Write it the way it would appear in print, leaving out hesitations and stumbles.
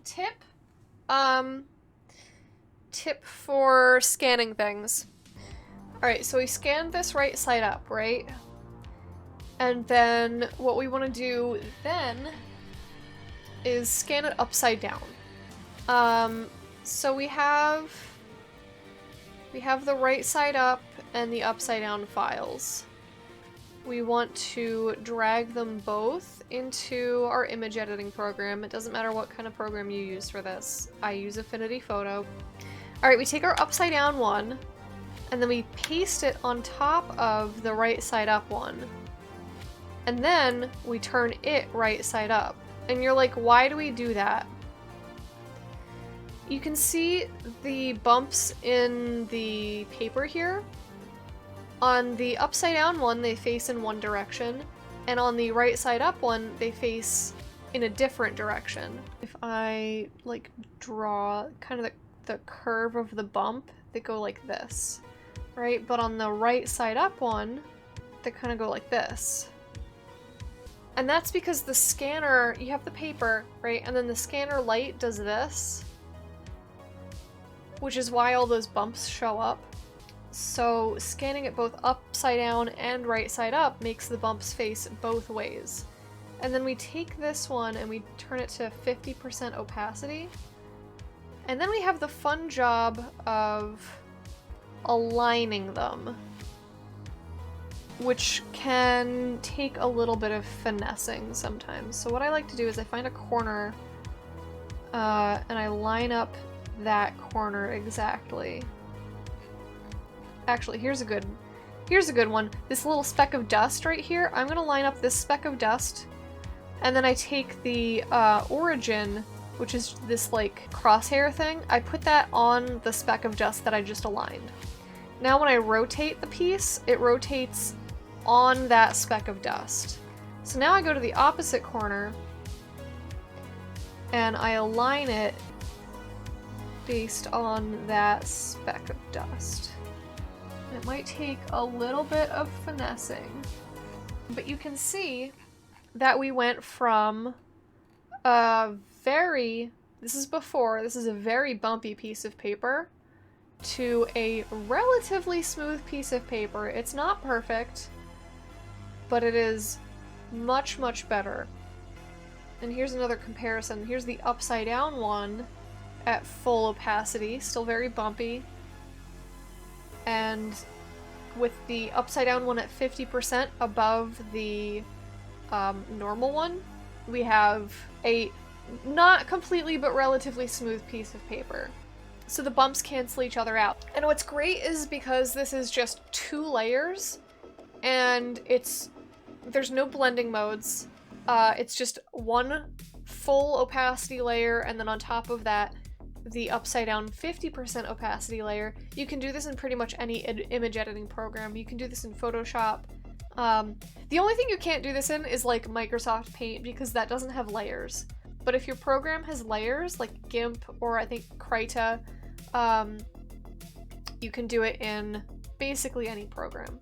tip for scanning things. Alright, so we scanned this right side up, right? And then what we want to do then is scan it upside down. So we have the right side up and the upside down files. We want to drag them both into our image editing program. It doesn't matter what kind of program you use for this. I use Affinity Photo. Alright, we take our upside down one, and then we paste it on top of the right side up one. And then we turn it right side up. And you're like, why do we do that? You can see the bumps in the paper here. On the upside down one, they face in one direction, and on the right side up one, they face in a different direction. If I like draw kind of the curve of the bump, they go like this, right? But on the right side up one, they kind of go like this. And that's because the scanner, you have the paper, right? And then the scanner light does this, which is why all those bumps show up. So scanning it both upside down and right side up makes the bumps face both ways. And then we take this one and we turn it to 50% opacity. And then we have the fun job of aligning them, which can take a little bit of finessing sometimes. So what I like to do is I find a corner and I line up that corner exactly. Actually, here's a good one. This little speck of dust right here, I'm gonna line up this speck of dust, and then I take the origin, which is this like crosshair thing, I put that on the speck of dust that I just aligned. Now when I rotate the piece, it rotates on that speck of dust. So now I go to the opposite corner, and I align it based on that speck of dust. It might take a little bit of finessing, but you can see that we went from this is a very bumpy piece of paper to a relatively smooth piece of paper. It's not perfect, but it is much, much better. And here's another comparison. Here's the upside down one at full opacity, still very bumpy. And with the upside down one at 50% above the normal one, we have a not completely but relatively smooth piece of paper. So the bumps cancel each other out. And what's great is because this is just 2 layers and there's no blending modes. It's just one full opacity layer, and then on top of that, the upside down 50% opacity layer. You can do this in pretty much any image editing program. You can do this in Photoshop. The only thing you can't do this in is like Microsoft Paint, because that doesn't have layers. But if your program has layers, like GIMP or I think Krita, you can do it in basically any program.